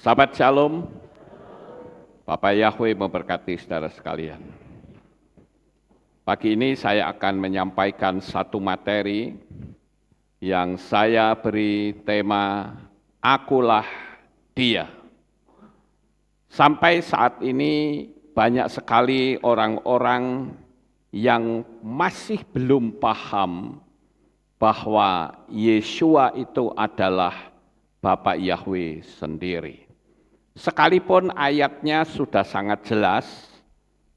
Sahabat Shalom, Bapak Yahweh memberkati saudara sekalian. Pagi ini saya akan menyampaikan satu materi yang saya beri tema Akulah Dia. Sampai saat ini banyak sekali orang-orang yang masih belum paham bahwa Yeshua itu adalah Bapak Yahweh sendiri. Sekalipun ayatnya sudah sangat jelas,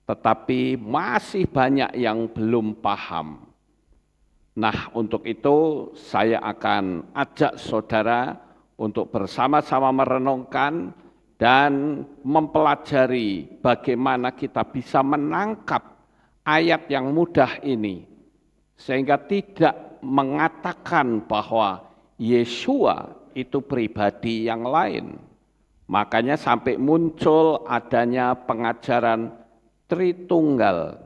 tetapi masih banyak yang belum paham. Nah, untuk itu saya akan ajak saudara untuk bersama-sama merenungkan dan mempelajari bagaimana kita bisa menangkap ayat yang mudah ini, sehingga tidak mengatakan bahwa Yeshua itu pribadi yang lain. Makanya sampai muncul adanya pengajaran Tritunggal.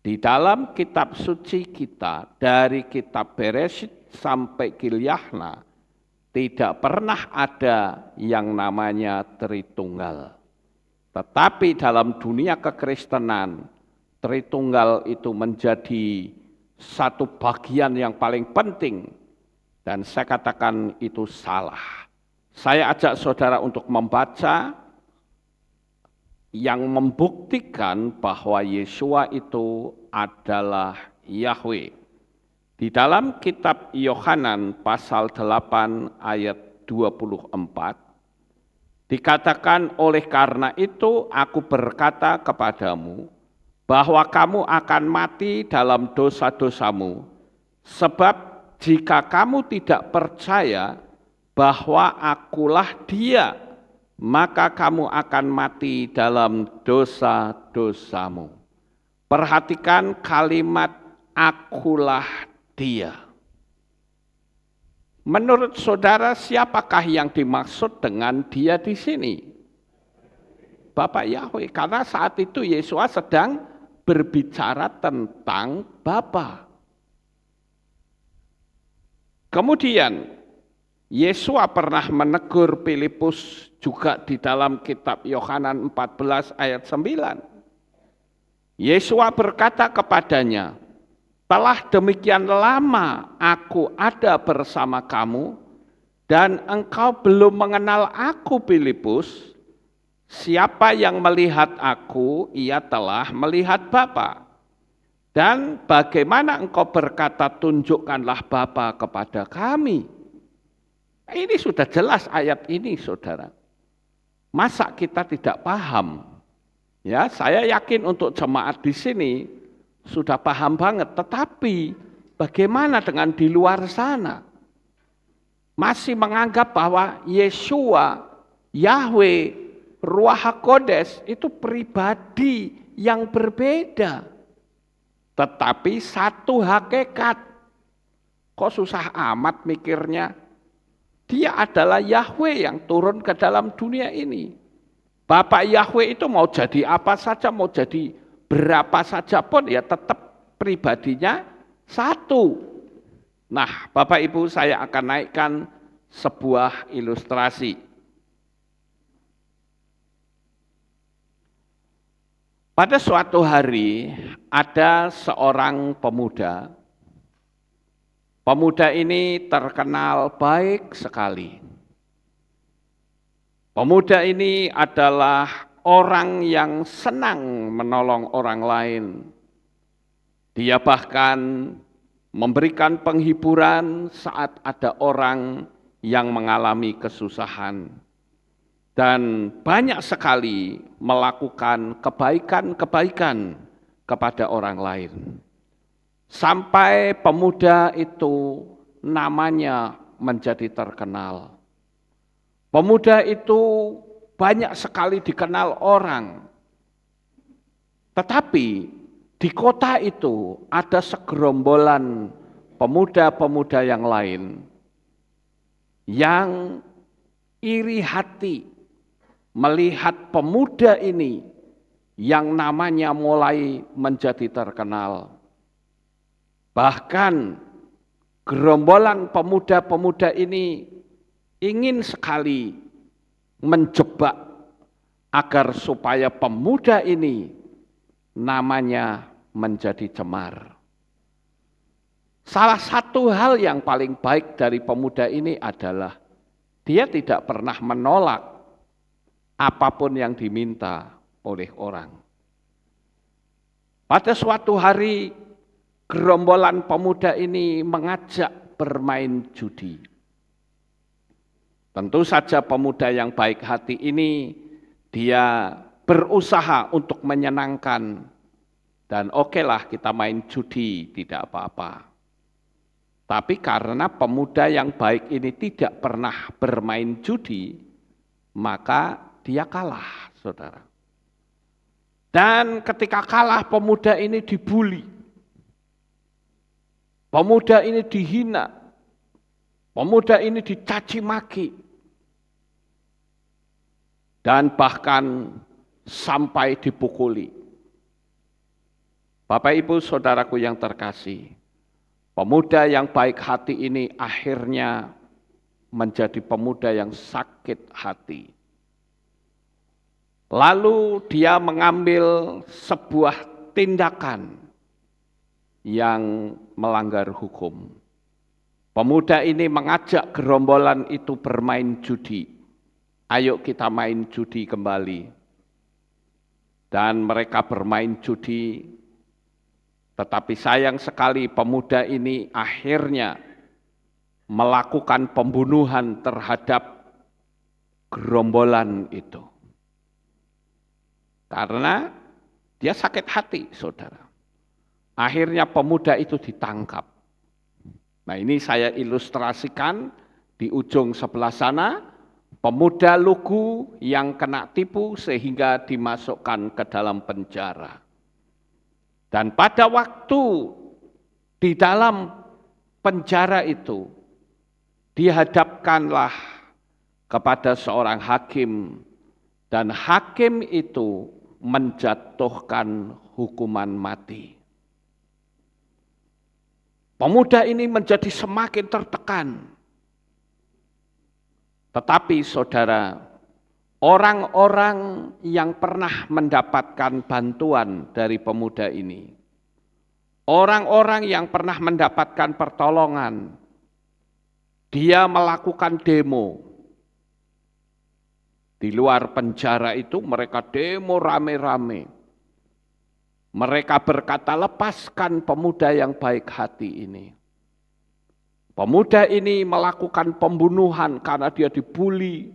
Di dalam kitab suci kita, dari kitab Bereshit sampai Gilyahna, tidak pernah ada yang namanya Tritunggal. Tetapi dalam dunia kekristenan, Tritunggal itu menjadi satu bagian yang paling penting. Dan saya katakan itu salah. Saya ajak saudara untuk membaca yang membuktikan bahwa Yeshua itu adalah Yahweh. Di dalam kitab Yohanan pasal 8 ayat 24, dikatakan oleh karena itu aku berkata kepadamu bahwa kamu akan mati dalam dosa-dosamu, sebab jika kamu tidak percaya bahwa akulah Dia, maka kamu akan mati dalam dosa-dosamu. Perhatikan kalimat akulah Dia. Menurut saudara, siapakah yang dimaksud dengan Dia di sini? Bapak Yahweh, karena saat itu Yesus sedang berbicara tentang Bapa. Kemudian Yesus pernah menegur Filipus juga di dalam kitab Yohanan 14 ayat 9. Yesus berkata kepadanya, telah demikian lama aku ada bersama kamu, dan engkau belum mengenal aku Filipus. Siapa yang melihat aku, ia telah melihat Bapa. Dan bagaimana engkau berkata, tunjukkanlah Bapa kepada kami? Ini sudah jelas ayat ini, saudara. Masa kita tidak paham? Ya, saya yakin untuk jemaat di sini sudah paham banget. Tetapi bagaimana dengan di luar sana? Masih menganggap bahwa Yeshua, Yahweh, Ruach HaKodes itu pribadi yang berbeda. Tetapi satu hakikat. Kok susah amat mikirnya? Dia adalah Yahweh yang turun ke dalam dunia ini. Bapak Yahweh itu mau jadi apa saja, mau jadi berapa saja pun ya tetap pribadinya satu. Nah, Bapak Ibu, saya akan naikkan sebuah ilustrasi. Pada suatu hari ada seorang pemuda. Pemuda ini terkenal baik sekali. Pemuda ini adalah orang yang senang menolong orang lain. Dia bahkan memberikan penghiburan saat ada orang yang mengalami kesusahan. Dan banyak sekali melakukan kebaikan-kebaikan kepada orang lain. Sampai pemuda itu namanya menjadi terkenal. Pemuda itu banyak sekali dikenal orang. Tetapi di kota itu ada segerombolan pemuda-pemuda yang lain yang iri hati melihat pemuda ini yang namanya mulai menjadi terkenal. Bahkan gerombolan pemuda-pemuda ini ingin sekali menjebak agar supaya pemuda ini namanya menjadi cemar. Salah satu hal yang paling baik dari pemuda ini adalah dia tidak pernah menolak apapun yang diminta oleh orang. Pada suatu hari, gerombolan pemuda ini mengajak bermain judi. Tentu saja pemuda yang baik hati ini, dia berusaha untuk menyenangkan. Dan okelah kita main judi, tidak apa-apa. Tapi karena pemuda yang baik ini tidak pernah bermain judi, maka dia kalah, saudara. Dan ketika kalah, pemuda ini dibuli. Pemuda ini dihina. Pemuda ini dicaci maki. Dan bahkan sampai dipukuli. Bapak Ibu saudaraku yang terkasih, pemuda yang baik hati ini akhirnya menjadi pemuda yang sakit hati. Lalu dia mengambil sebuah tindakan yang melanggar hukum. Pemuda ini mengajak gerombolan itu bermain judi. Ayo kita main judi kembali. Dan mereka bermain judi, tetapi sayang sekali pemuda ini akhirnya melakukan pembunuhan terhadap gerombolan itu. Karena dia sakit hati, saudara. Akhirnya pemuda itu ditangkap. Nah, ini saya ilustrasikan di ujung sebelah sana, pemuda lugu yang kena tipu sehingga dimasukkan ke dalam penjara. Dan pada waktu di dalam penjara itu, dihadapkanlah kepada seorang hakim, dan hakim itu menjatuhkan hukuman mati. Pemuda ini menjadi semakin tertekan. Tetapi saudara, orang-orang yang pernah mendapatkan bantuan dari pemuda ini, orang-orang yang pernah mendapatkan pertolongan, dia melakukan demo. Di luar penjara itu mereka demo rame-rame. Mereka berkata, lepaskan pemuda yang baik hati ini. Pemuda ini melakukan pembunuhan karena dia dibully,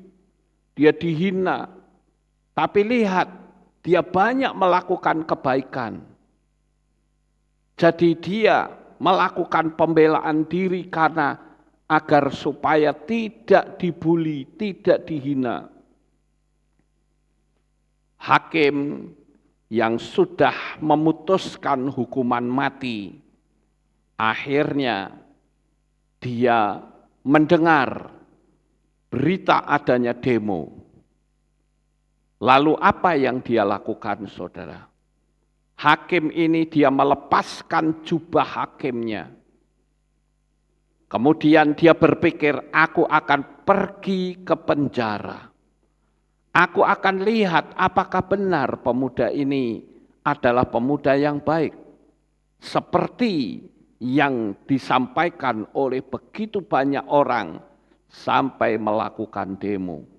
dia dihina. Tapi lihat, dia banyak melakukan kebaikan. Jadi dia melakukan pembelaan diri karena agar supaya tidak dibully, tidak dihina. Hakim yang sudah memutuskan hukuman mati, akhirnya dia mendengar berita adanya demo. Lalu apa yang dia lakukan, saudara? Hakim ini dia melepaskan jubah hakimnya. Kemudian dia berpikir, aku akan pergi ke penjara. Aku akan lihat apakah benar pemuda ini adalah pemuda yang baik. Seperti yang disampaikan oleh begitu banyak orang sampai melakukan demo.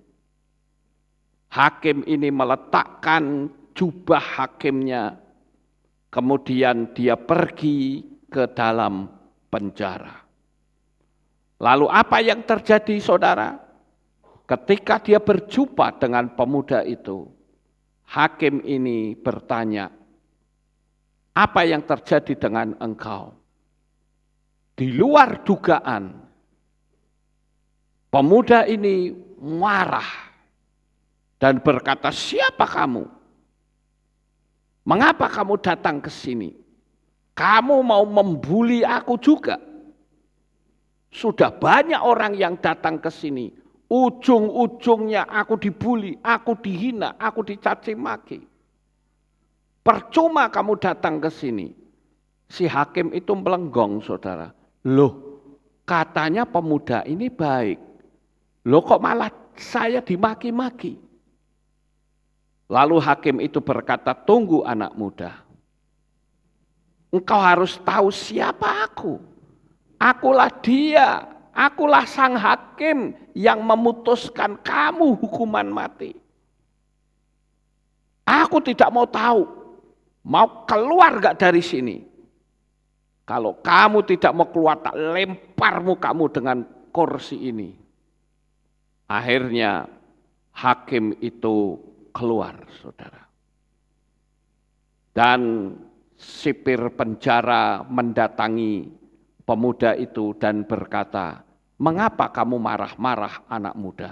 Hakim ini meletakkan jubah hakimnya, kemudian dia pergi ke dalam penjara. Lalu apa yang terjadi, saudara? Ketika dia berjumpa dengan pemuda itu, hakim ini bertanya, apa yang terjadi dengan engkau? Di luar dugaan, pemuda ini marah dan berkata, siapa kamu? Mengapa kamu datang ke sini? Kamu mau membuli aku juga? Sudah banyak orang yang datang ke sini. Ujung-ujungnya aku dibuli, aku dihina, aku dicaci maki. Percuma kamu datang ke sini. Si hakim itu melenggong, saudara. Loh, katanya pemuda ini baik. Loh kok malah saya dimaki-maki. Lalu hakim itu berkata, tunggu anak muda. Engkau harus tahu siapa aku. Akulah dia, akulah sang hakim yang memutuskan kamu hukuman mati. Aku tidak mau tahu, mau keluar gak dari sini. Kalau kamu tidak mau keluar, tak lempar mukamu dengan kursi ini. Akhirnya hakim itu keluar, saudara. Dan sipir penjara mendatangi pemuda itu dan berkata, mengapa kamu marah-marah anak muda?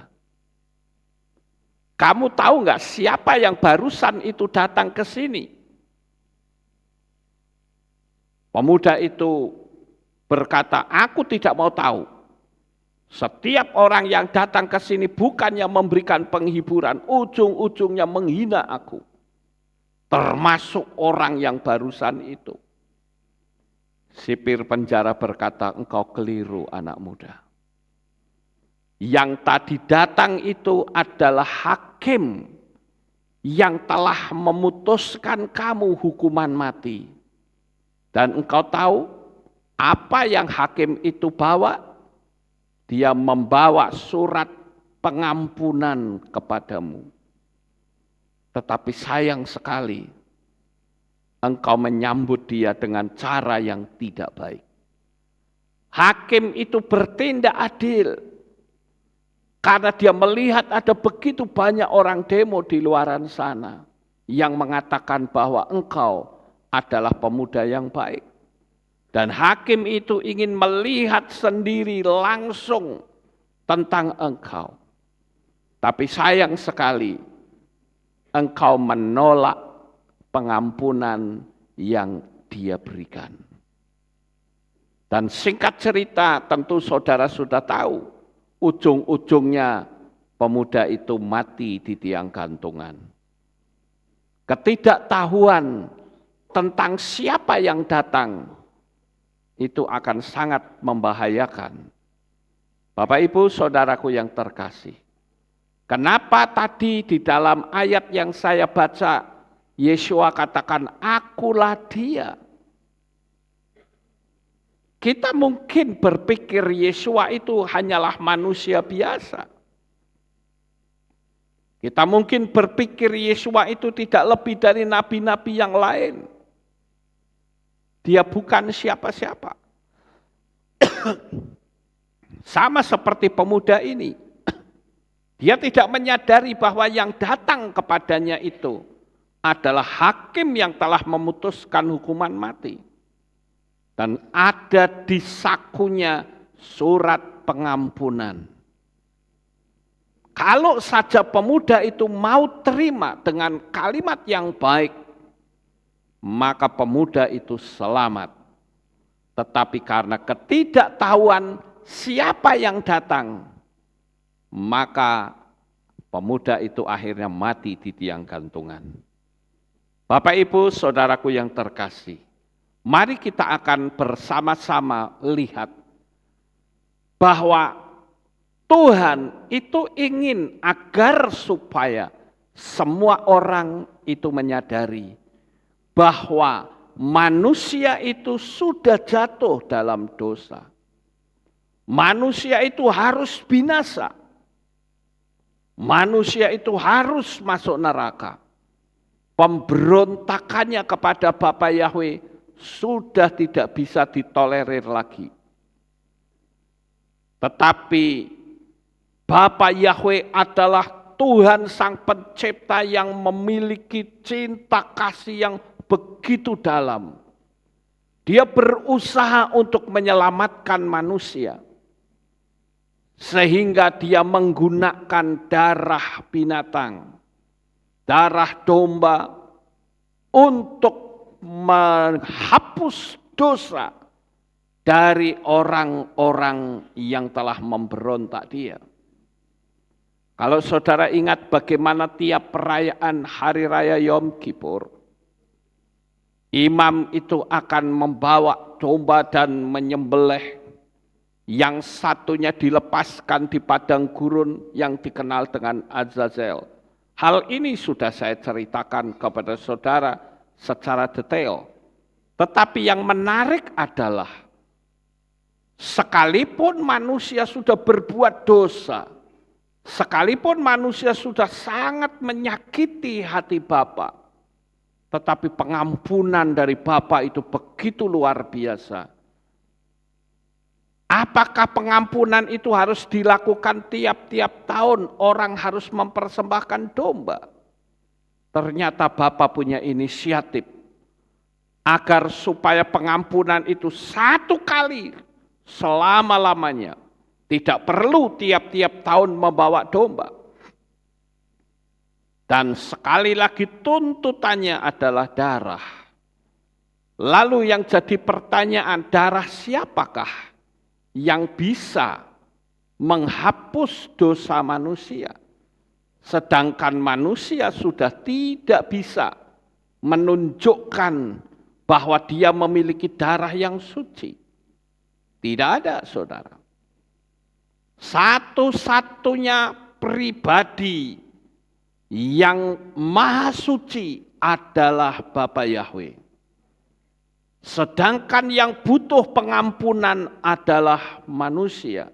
Kamu tahu nggak siapa yang barusan itu datang ke sini? Pemuda itu berkata, aku tidak mau tahu. Setiap orang yang datang ke sini bukannya memberikan penghiburan, ujung-ujungnya menghina aku. Termasuk orang yang barusan itu. Sipir penjara berkata, engkau keliru anak muda. Yang tadi datang itu adalah hakim yang telah memutuskan kamu hukuman mati. Dan engkau tahu apa yang hakim itu bawa? Dia membawa surat pengampunan kepadamu. Tetapi sayang sekali, engkau menyambut dia dengan cara yang tidak baik. Hakim itu bertindak adil. Karena dia melihat ada begitu banyak orang demo di luaran sana yang mengatakan bahwa engkau adalah pemuda yang baik. Dan hakim itu ingin melihat sendiri langsung tentang engkau. Tapi sayang sekali, engkau menolak pengampunan yang dia berikan. Dan singkat cerita, tentu saudara sudah tahu, ujung-ujungnya pemuda itu mati di tiang gantungan. Ketidaktahuan tentang siapa yang datang itu akan sangat membahayakan. Bapak Ibu saudaraku yang terkasih, kenapa tadi di dalam ayat yang saya baca, Yesua katakan, akulah dia. Kita mungkin berpikir Yesua itu hanyalah manusia biasa. Kita mungkin berpikir Yesua itu tidak lebih dari nabi-nabi yang lain. Dia bukan siapa-siapa. Sama seperti pemuda ini. Dia tidak menyadari bahwa yang datang kepadanya itu adalah hakim yang telah memutuskan hukuman mati. Dan ada di sakunya surat pengampunan. Kalau saja pemuda itu mau terima dengan kalimat yang baik, maka pemuda itu selamat. Tetapi karena ketidaktahuan siapa yang datang, maka pemuda itu akhirnya mati di tiang gantungan. Bapak Ibu saudaraku yang terkasih, mari kita akan bersama-sama lihat bahwa Tuhan itu ingin agar supaya semua orang itu menyadari bahwa manusia itu sudah jatuh dalam dosa. Manusia itu harus binasa. Manusia itu harus masuk neraka. Pemberontakannya kepada Bapa Yahweh sudah tidak bisa ditolerir lagi. Tetapi Bapa Yahweh adalah Tuhan Sang Pencipta yang memiliki cinta kasih yang begitu dalam. Dia berusaha untuk menyelamatkan manusia. Sehingga dia menggunakan darah binatang, darah domba untuk menghapus dosa dari orang-orang yang telah memberontak dia. Kalau saudara ingat bagaimana tiap perayaan Hari Raya Yom Kippur, imam itu akan membawa domba dan menyembelih yang satunya dilepaskan di padang gurun yang dikenal dengan Azazel. Hal ini sudah saya ceritakan kepada saudara secara detail. Tetapi yang menarik adalah sekalipun manusia sudah berbuat dosa, sekalipun manusia sudah sangat menyakiti hati Bapa, tetapi pengampunan dari Bapa itu begitu luar biasa. Apakah pengampunan itu harus dilakukan tiap-tiap tahun? Orang harus mempersembahkan domba. Ternyata Bapa punya inisiatif agar supaya pengampunan itu satu kali selama-lamanya. Tidak perlu tiap-tiap tahun membawa domba. Dan sekali lagi tuntutannya adalah darah. Lalu yang jadi pertanyaan, darah siapakah yang bisa menghapus dosa manusia? Sedangkan manusia sudah tidak bisa menunjukkan bahwa dia memiliki darah yang suci. Tidak ada, saudara. Satu-satunya pribadi yang maha suci adalah Bapa Yahweh. Sedangkan yang butuh pengampunan adalah manusia.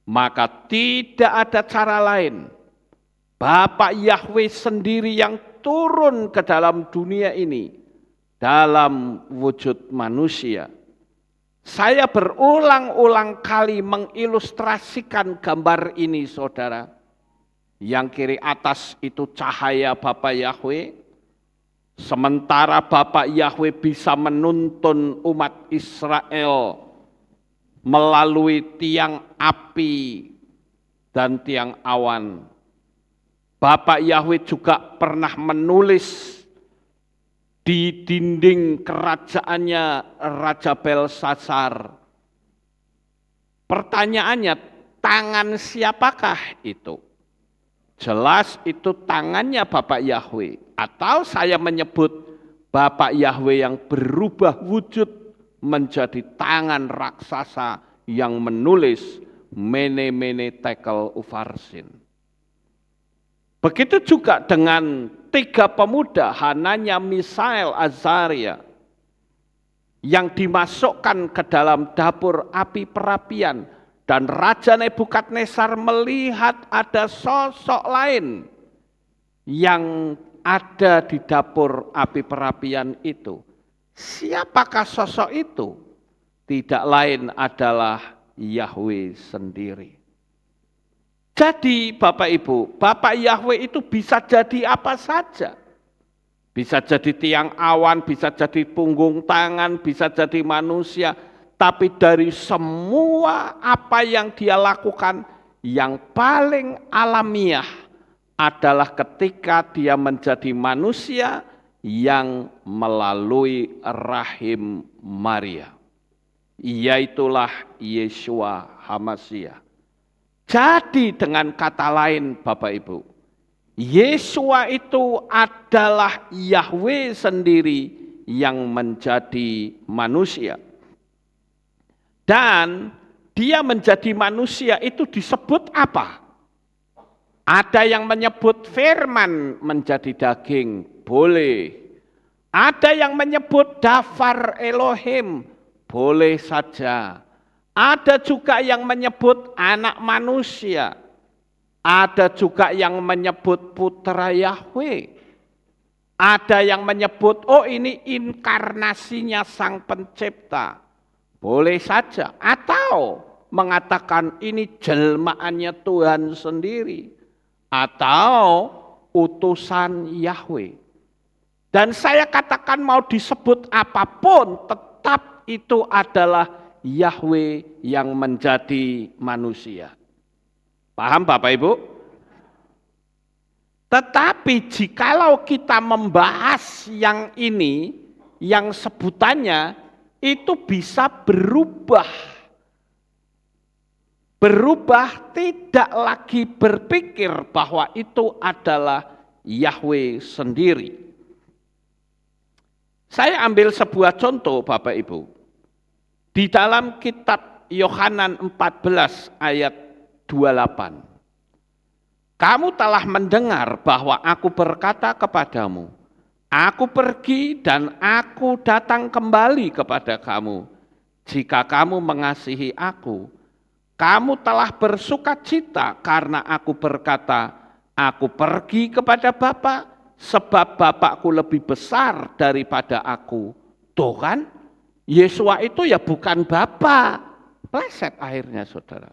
Maka tidak ada cara lain. Bapa Yahweh sendiri yang turun ke dalam dunia ini dalam wujud manusia. Saya berulang-ulang kali mengilustrasikan gambar ini, saudara. Yang kiri atas itu cahaya Bapa Yahweh. Sementara Bapa Yahweh bisa menuntun umat Israel melalui tiang api dan tiang awan. Bapa Yahweh juga pernah menulis di dinding kerajaannya Raja Belsasar. Pertanyaannya, tangan siapakah itu? Jelas itu tangannya Bapak Yahweh. Atau saya menyebut Bapak Yahweh yang berubah wujud menjadi tangan raksasa yang menulis Mene Mene Tekel Ufarsin. Begitu juga dengan tiga pemuda Hananya, Misael, Azaria yang dimasukkan ke dalam dapur api perapian. Dan Raja Nebukadnezar melihat ada sosok lain yang ada di dapur api perapian itu. Siapakah sosok itu? Tidak lain adalah Yahweh sendiri. Jadi Bapak Ibu, Bapak Yahweh itu bisa jadi apa saja. Bisa jadi tiang awan, bisa jadi punggung tangan, bisa jadi manusia. Tapi dari semua apa yang dia lakukan, yang paling alamiah adalah ketika dia menjadi manusia yang melalui rahim Maria. Iaitulah Yeshua HaMashiach. Jadi dengan kata lain Bapak Ibu, Yeshua itu adalah Yahweh sendiri yang menjadi manusia. Dan dia menjadi manusia itu disebut apa? Ada yang menyebut firman menjadi daging, boleh. Ada yang menyebut dafar Elohim, boleh saja. Ada juga yang menyebut anak manusia. Ada juga yang menyebut putra Yahweh. Ada yang menyebut, oh ini inkarnasinya sang pencipta. Boleh saja. Atau mengatakan ini jelmaannya Tuhan sendiri. Atau utusan Yahweh. Dan saya katakan mau disebut apapun, tetap itu adalah Yahweh yang menjadi manusia. Paham Bapak Ibu? Tetapi jikalau kita membahas yang ini, yang sebutannya itu bisa berubah. Berubah tidak lagi berpikir bahwa itu adalah Yahweh sendiri. Saya ambil sebuah contoh Bapak Ibu. Di dalam kitab Yohanan 14 ayat 28. Kamu telah mendengar bahwa aku berkata kepadamu, aku pergi dan aku datang kembali kepada kamu. Jika kamu mengasihi aku, kamu telah bersukacita karena aku berkata, aku pergi kepada Bapa, sebab Bapakku lebih besar daripada aku. Tuh kan, Yesua itu ya bukan Bapa. Pleset akhirnya saudara.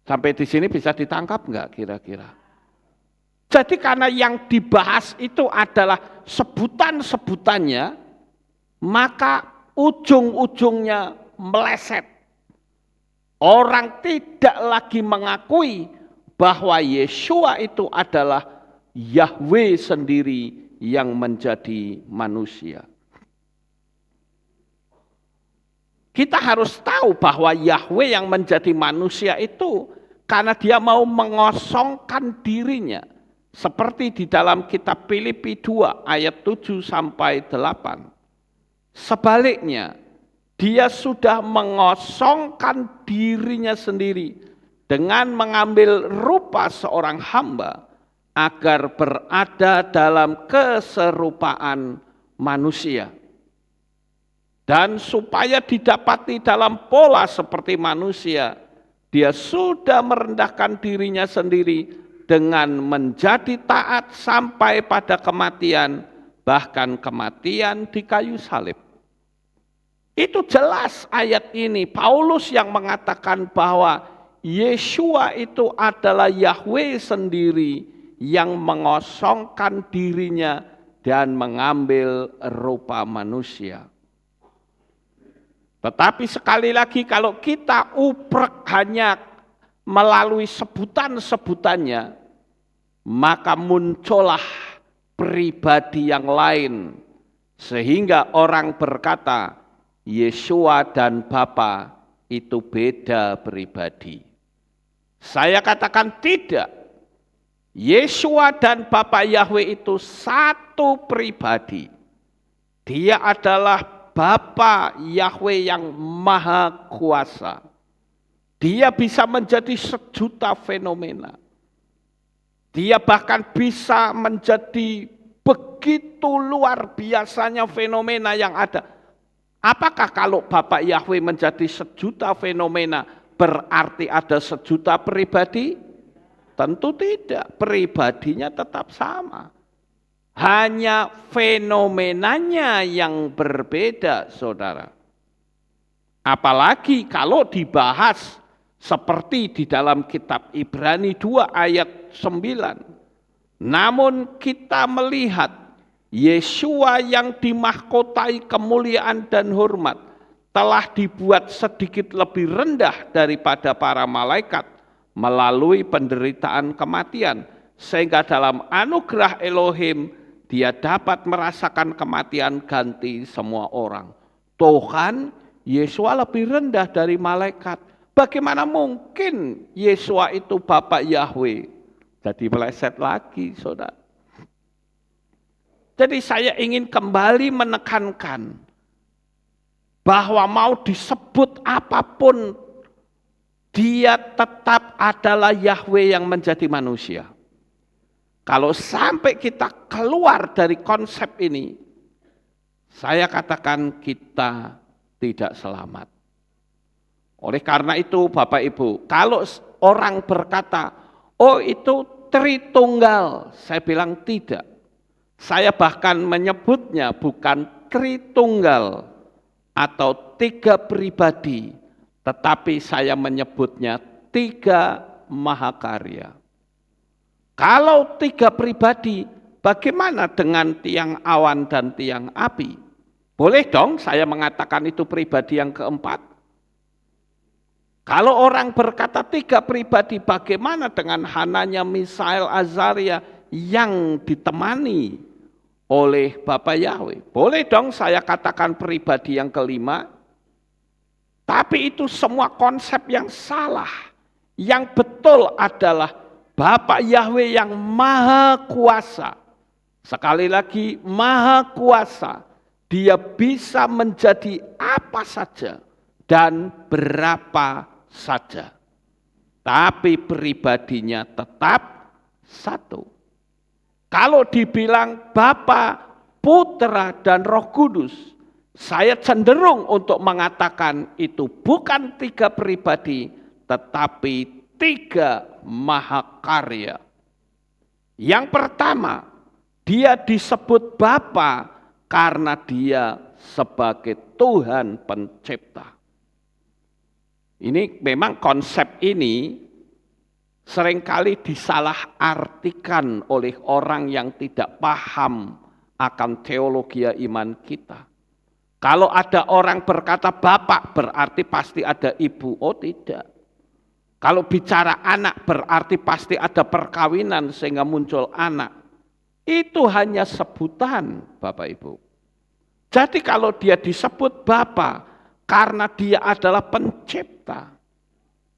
Sampai di sini bisa ditangkap enggak kira-kira? Jadi karena yang dibahas itu adalah sebutan-sebutannya, maka ujung-ujungnya meleset. Orang tidak lagi mengakui bahwa Yesua itu adalah Yahweh sendiri yang menjadi manusia. Kita harus tahu bahwa Yahweh yang menjadi manusia itu karena dia mau mengosongkan dirinya. Seperti di dalam kitab Filipi 2 ayat 7 sampai 8. Sebaliknya, dia sudah mengosongkan dirinya sendiri dengan mengambil rupa seorang hamba agar berada dalam keserupaan manusia. Dan supaya didapati dalam pola seperti manusia, dia sudah merendahkan dirinya sendiri dengan menjadi taat sampai pada kematian, bahkan kematian di kayu salib. Itu jelas ayat ini, Paulus yang mengatakan bahwa Yesua itu adalah Yahweh sendiri yang mengosongkan dirinya dan mengambil rupa manusia. Tetapi sekali lagi kalau kita uprek hanya melalui sebutan-sebutannya, maka muncullah pribadi yang lain. Sehingga orang berkata, Yesua dan Bapa itu beda pribadi. Saya katakan tidak. Yesua dan Bapa Yahweh itu satu pribadi. Dia adalah Bapa Yahweh yang maha kuasa. Dia bisa menjadi sejuta fenomena. Dia bahkan bisa menjadi begitu luar biasanya fenomena yang ada. Apakah kalau Bapak Yahweh menjadi sejuta fenomena berarti ada sejuta pribadi? Tentu tidak, pribadinya tetap sama. Hanya fenomenanya yang berbeda, saudara. Apalagi kalau dibahas seperti di dalam kitab Ibrani 2 ayat 9. Namun kita melihat Yesua yang dimahkotai kemuliaan dan hormat telah dibuat sedikit lebih rendah daripada para malaikat melalui penderitaan kematian, sehingga dalam anugerah Elohim dia dapat merasakan kematian ganti semua orang. Tuhan, Yesua lebih rendah dari malaikat. Bagaimana mungkin Yesua itu Bapak Yahweh? Jadi meleset lagi, saudara. Jadi saya ingin kembali menekankan bahwa mau disebut apapun, dia tetap adalah Yahweh yang menjadi manusia. Kalau sampai kita keluar dari konsep ini, saya katakan kita tidak selamat. Oleh karena itu Bapak Ibu, kalau orang berkata, oh itu Tritunggal, saya bilang tidak. Saya bahkan menyebutnya bukan Tritunggal atau tiga pribadi, tetapi saya menyebutnya tiga mahakarya. Kalau tiga pribadi, bagaimana dengan tiang awan dan tiang api? Boleh dong saya mengatakan itu pribadi yang keempat? Kalau orang berkata tiga pribadi, bagaimana dengan Hananya, Misael, Azaria yang ditemani oleh Bapa Yahweh? Boleh dong saya katakan pribadi yang kelima? Tapi itu semua konsep yang salah. Yang betul adalah Bapak Yahweh yang maha kuasa. Sekali lagi, maha kuasa. Dia bisa menjadi apa saja dan berapa saja. Tapi pribadinya tetap satu. Kalau dibilang Bapa, Putra, dan Roh Kudus, saya cenderung untuk mengatakan itu bukan 3 pribadi, tetapi 3 mahakarya. Yang pertama, dia disebut Bapa karena dia sebagai Tuhan pencipta. Ini memang konsep ini seringkali disalahartikan oleh orang yang tidak paham akan teologi iman kita. Kalau ada orang berkata Bapak berarti pasti ada ibu, oh tidak. Kalau bicara anak berarti pasti ada perkawinan sehingga muncul anak. Itu hanya sebutan Bapak Ibu. Jadi kalau dia disebut Bapa karena dia adalah pencipta,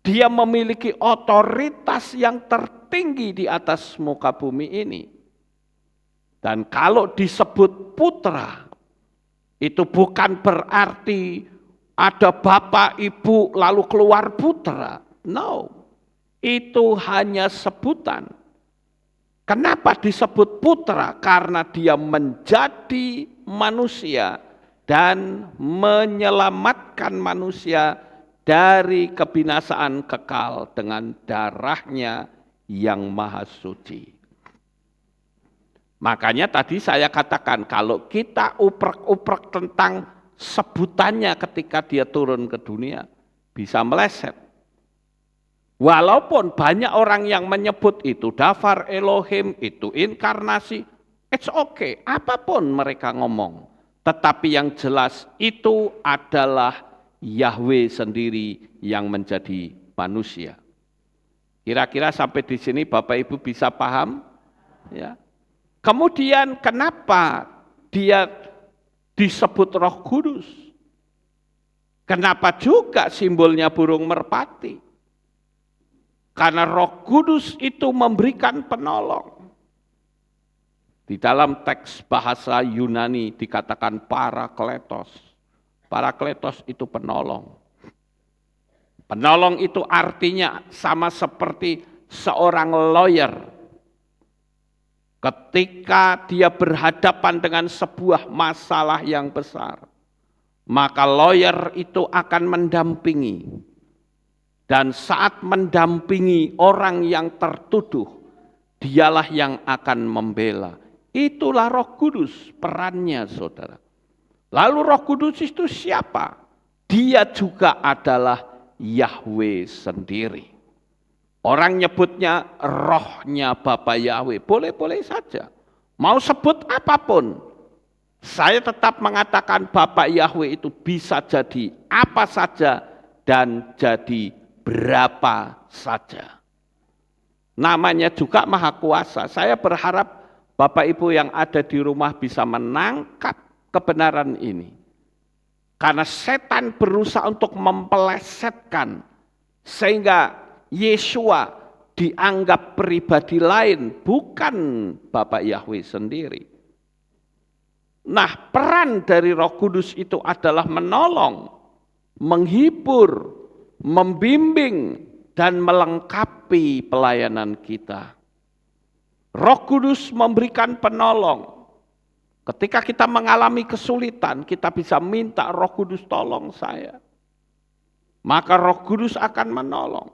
dia memiliki otoritas yang tertinggi di atas muka bumi ini. Dan kalau disebut putra, itu bukan berarti ada bapak, ibu, lalu keluar putra. No, itu hanya sebutan. Kenapa disebut putra? Karena dia menjadi manusia dan menyelamatkan manusia dari kebinasaan kekal dengan darahnya yang maha suci. Makanya tadi saya katakan kalau kita uprek-uprek tentang sebutannya ketika dia turun ke dunia, bisa meleset. Walaupun banyak orang yang menyebut itu Dafar Elohim, itu inkarnasi, it's okay, apapun mereka ngomong. Tetapi yang jelas itu adalah Yahweh sendiri yang menjadi manusia. Kira-kira sampai di sini Bapak Ibu bisa paham? Ya. Kemudian kenapa dia disebut Roh Kudus? Kenapa juga simbolnya burung merpati? Karena Roh Kudus itu memberikan penolong. Di dalam teks bahasa Yunani dikatakan parakletos. Parakletos itu penolong. Penolong itu artinya sama seperti seorang lawyer. Ketika dia berhadapan dengan sebuah masalah yang besar, maka lawyer itu akan mendampingi. Dan saat mendampingi orang yang tertuduh, dialah yang akan membela. Itulah Roh Kudus perannya, saudara. Lalu Roh Kudus itu siapa? Dia juga adalah Yahweh sendiri. Orang nyebutnya rohnya Bapa Yahweh, boleh-boleh saja. Mau sebut apapun, saya tetap mengatakan Bapa Yahweh itu bisa jadi apa saja dan jadi berapa saja. Namanya juga Maha Kuasa. Saya berharap Bapak Ibu yang ada di rumah bisa menangkap kebenaran ini. Karena setan berusaha untuk mempelesetkan sehingga Yeshua dianggap pribadi lain, bukan Bapak Yahweh sendiri. Nah, peran dari Roh Kudus itu adalah menolong, menghibur, membimbing, dan melengkapi pelayanan kita. Roh Kudus memberikan penolong. Ketika kita mengalami kesulitan, kita bisa minta Roh Kudus tolong saya. Maka Roh Kudus akan menolong.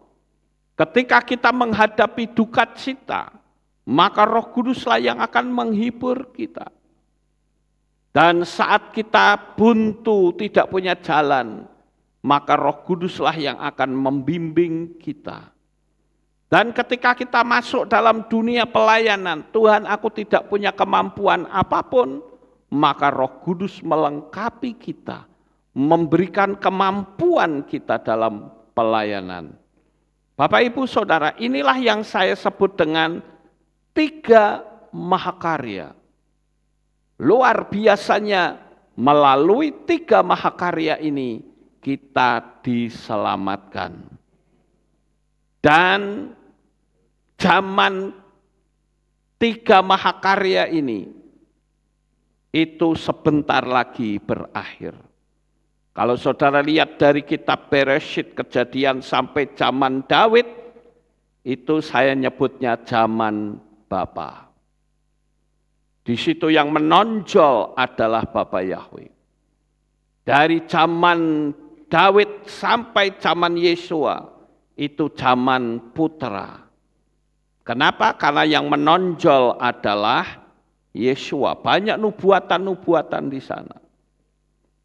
Ketika kita menghadapi duka cita, maka Roh Kuduslah yang akan menghibur kita. Dan saat kita buntu, tidak punya jalan, maka Roh Kuduslah yang akan membimbing kita. Dan ketika kita masuk dalam dunia pelayanan, Tuhan aku tidak punya kemampuan apapun, maka Roh Kudus melengkapi kita, memberikan kemampuan kita dalam pelayanan. Bapak Ibu Saudara, inilah yang saya sebut dengan 3 mahakarya. Luar biasanya melalui 3 mahakarya ini kita diselamatkan. Dan zaman 3 mahakarya ini itu sebentar lagi berakhir. Kalau saudara lihat dari kitab Bereshit, Kejadian sampai zaman Daud, itu saya nyebutnya zaman Bapa. Di situ yang menonjol adalah Bapa Yahweh. Dari zaman Daud sampai zaman Yesua, itu zaman putra. Kenapa? Karena yang menonjol adalah Yesua. Banyak nubuatan-nubuatan di sana.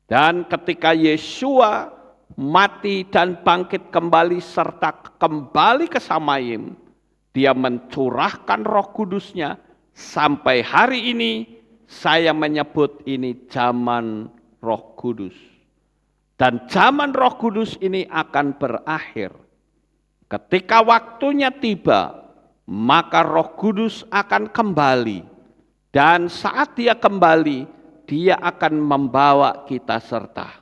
Dan ketika Yesua mati dan bangkit kembali serta kembali ke Samayim, dia mencurahkan Roh Kudusnya. Sampai hari ini saya menyebut ini zaman Roh Kudus. Dan zaman Roh Kudus ini akan berakhir. Ketika waktunya tiba, maka Roh Kudus akan kembali. Dan saat dia kembali, dia akan membawa kita serta.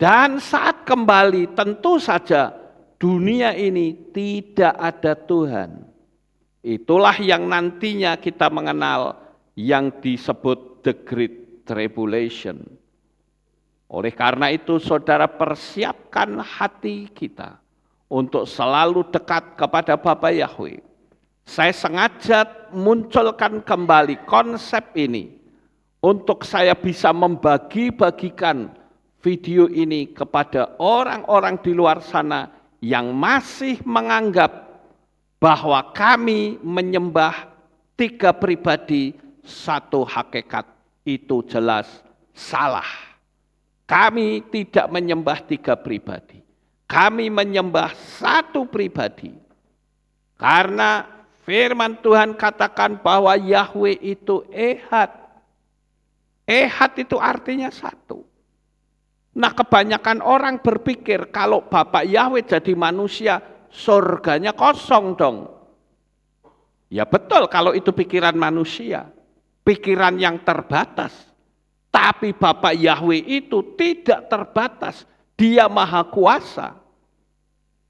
Dan saat kembali tentu saja dunia ini tidak ada Tuhan. Itulah yang nantinya kita mengenal yang disebut the Great Tribulation. Oleh karena itu saudara persiapkan hati kita untuk selalu dekat kepada Bapa Yahweh. Saya sengaja munculkan kembali konsep ini untuk saya bisa membagi-bagikan video ini kepada orang-orang di luar sana yang masih menganggap bahwa kami menyembah tiga pribadi, satu hakikat. Itu jelas salah. Kami tidak menyembah tiga pribadi. Kami menyembah satu pribadi. Karena firman Tuhan katakan bahwa Yahweh itu ehad. Ehad itu artinya satu. Nah, kebanyakan orang berpikir kalau Bapak Yahweh jadi manusia, surganya kosong dong. Ya betul kalau itu pikiran manusia. Pikiran yang terbatas. Tapi Bapak Yahweh itu tidak terbatas. Dia maha kuasa.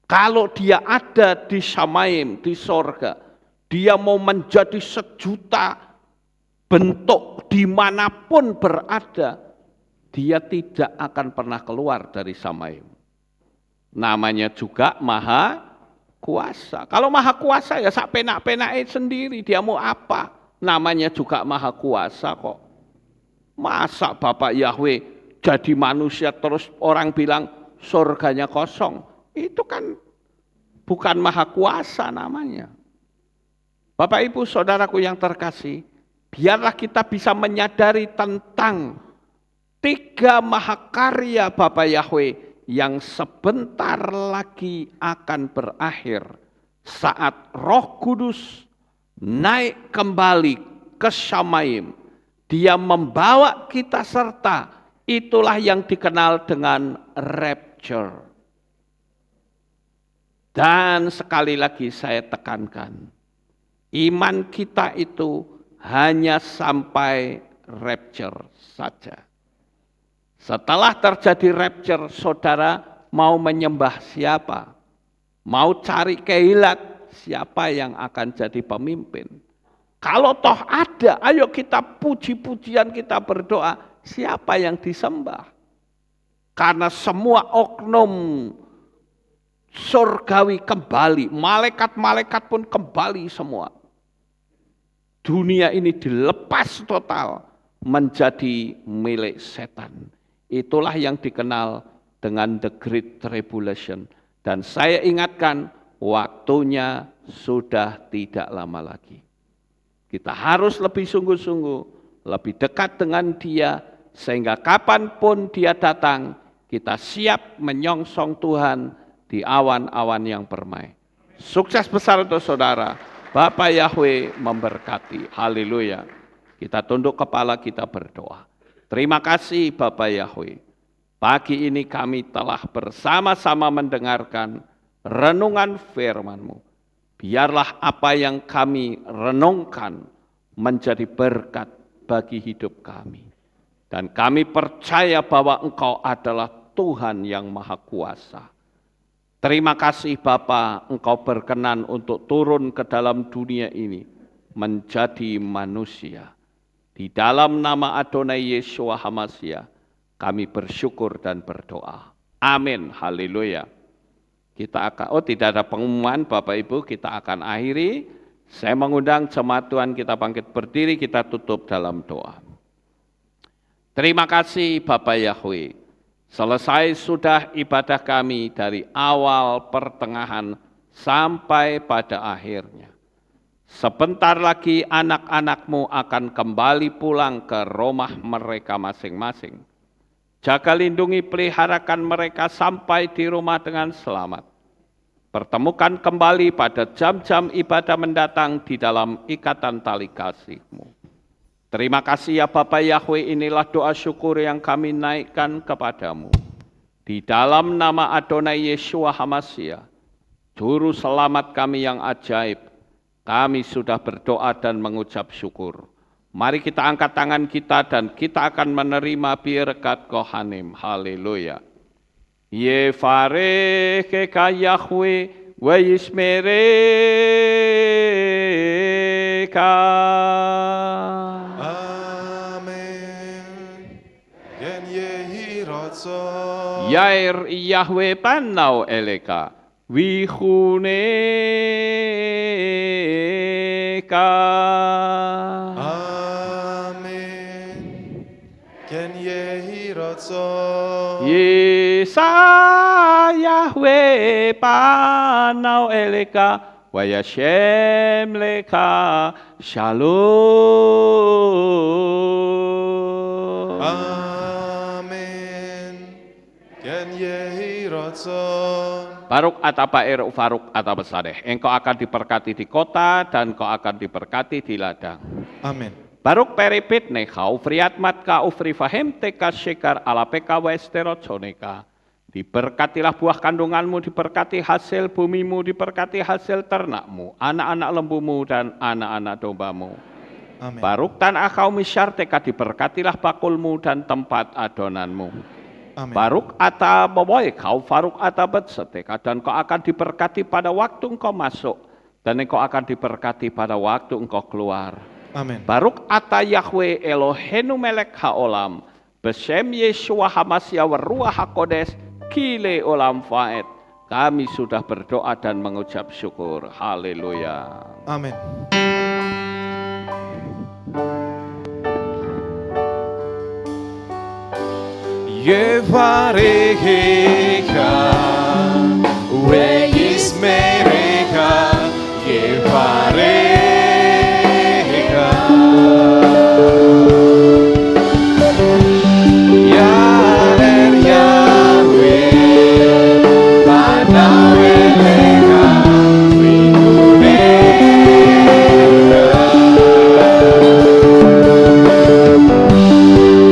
Kalau dia ada di Samayim, di sorga, dia mau menjadi sejuta bentuk dimanapun berada, dia tidak akan pernah keluar dari Samayim. Namanya juga maha kuasa. Kalau maha kuasa ya sak penak-penake sendiri, dia mau apa? Namanya juga maha kuasa kok. Masa Bapak Yahweh jadi manusia terus orang bilang surganya kosong? Itu kan bukan maha kuasa namanya. Bapak Ibu saudaraku yang terkasih, biarlah kita bisa menyadari tentang tiga mahakarya Bapa Yahweh yang sebentar lagi akan berakhir saat Roh Kudus naik kembali ke Samayim. Dia membawa kita serta, itulah yang dikenal dengan rapture. Dan sekali lagi saya tekankan, iman kita itu hanya sampai rapture saja. Setelah terjadi rapture, saudara mau menyembah siapa? Mau cari keilat, siapa yang akan jadi pemimpin? Kalau toh ada, ayo kita puji-pujian, kita berdoa, siapa yang disembah? Karena semua oknum surgawi kembali, malaikat-malaikat pun kembali semua. Dunia ini dilepas total menjadi milik setan. Itulah yang dikenal dengan the Great Tribulation. Dan saya ingatkan, waktunya sudah tidak lama lagi. Kita harus lebih sungguh-sungguh, lebih dekat dengan Dia, sehingga kapanpun Dia datang, kita siap menyongsong Tuhan di awan-awan yang permai. Sukses besar untuk saudara. Bapak Yahweh memberkati. Haleluya. Kita tunduk kepala, kita berdoa. Terima kasih Bapak Yahweh. Pagi ini kami telah bersama-sama mendengarkan renungan firman-Mu. Biarlah apa yang kami renungkan menjadi berkat bagi hidup kami. Dan kami percaya bahwa Engkau adalah Tuhan yang Maha Kuasa. Terima kasih Bapa, Engkau berkenan untuk turun ke dalam dunia ini menjadi manusia. Di dalam nama Adonai Yeshua HaMashiach, Kami bersyukur dan berdoa. Amin. Haleluya. Tidak ada pengumuman Bapak Ibu, kita akan akhiri. Saya mengundang jemaat Tuhan kita bangkit berdiri, kita tutup dalam doa. Terima kasih Bapak Yahweh. Selesai sudah ibadah kami dari awal, pertengahan, sampai pada akhirnya. Sebentar lagi anak-anak-Mu akan kembali pulang ke rumah mereka masing-masing. Jaga lindungi peliharakan mereka sampai di rumah dengan selamat. Pertemukan kembali pada jam-jam ibadah mendatang di dalam ikatan tali kasih-Mu. Terima kasih ya Bapak Yahweh, inilah doa syukur yang kami naikkan kepadamu. Di dalam nama Adonai Yeshua HaMashiach, Juru Selamat kami yang ajaib, kami sudah berdoa dan mengucap syukur. Mari kita angkat tangan kita dan kita akan menerima berkat Kohanim. Haleluya. Yevarecheka Yahweh wa yishmereka. Amen. Gen yehi ratzon. Yair Yahweh panau eleka wihuneka. Amen. Gen yehi ratzon. Yesa Yahweh panau eleka wa yashem leka shalom. Amen. Gen yehi ratzon. Baruk atapair ufaruk atapasadeh. Engkau akan diberkati di kota dan engkau akan diberkati di ladang. Amin. Baruk peripit nekau friatmat ka ufri fahem teka shekar ala peka westerotjoneka. Diberkatilah buah kandunganmu, diberkati hasil bumimu, diberkati hasil ternakmu, anak-anak lembumu dan anak-anak dombamu. Amin. Baruk tanah kau misyar teka, diberkatilah bakulmu dan tempat adonanmu. Amin. Baruk ata boboy kau faruk ata betseteka, dan kau akan diberkati pada waktu engkau masuk, dan engkau akan diberkati pada waktu engkau keluar. Amin. Baruk ata Yahweh Elohenu melek haolam, besem Yeshua HaMashiach Ruach HaKodes, kile olam faed. Kami sudah berdoa dan mengucap syukur. Haleluya. Amin. Yevarecheka we yishmereka. Yevarecheka. Yair Yahweh panau eleka wihuneka.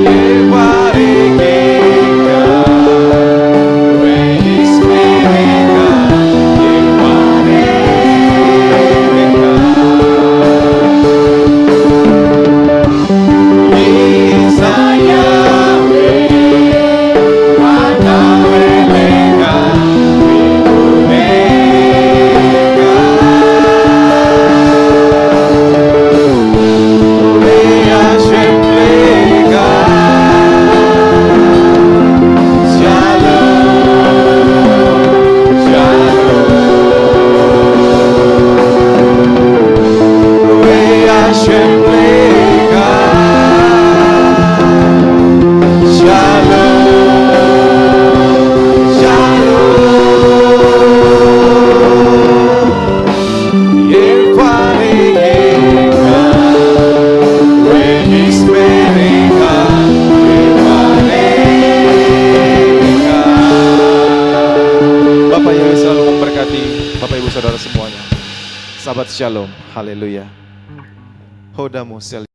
Yevarecheka we yishmereka. Sahabat Shalom, haleluya. Hodamu sel.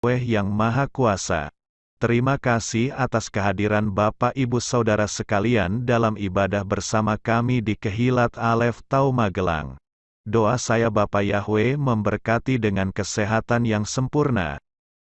Yahweh yang Maha Kuasa. Terima kasih atas kehadiran Bapak Ibu Saudara sekalian dalam ibadah bersama kami di Kehilat Alef Tau Magelang. Doa saya Bapak Yahweh memberkati dengan kesehatan yang sempurna,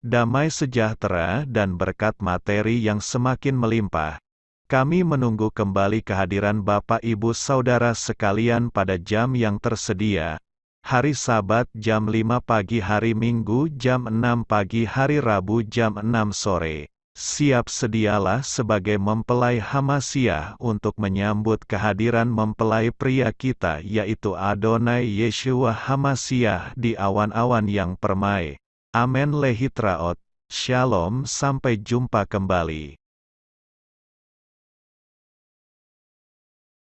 damai sejahtera dan berkat materi yang semakin melimpah. Kami menunggu kembali kehadiran Bapak Ibu Saudara sekalian pada jam yang tersedia. Hari Sabat jam 5 pagi, hari Minggu jam 6 pagi, hari Rabu jam 6 sore. Siap sedialah sebagai mempelai Hamasiah untuk menyambut kehadiran mempelai pria kita yaitu Adonai Yeshua Hamasiah di awan-awan yang permai. Amen lehitraot. Shalom, sampai jumpa kembali.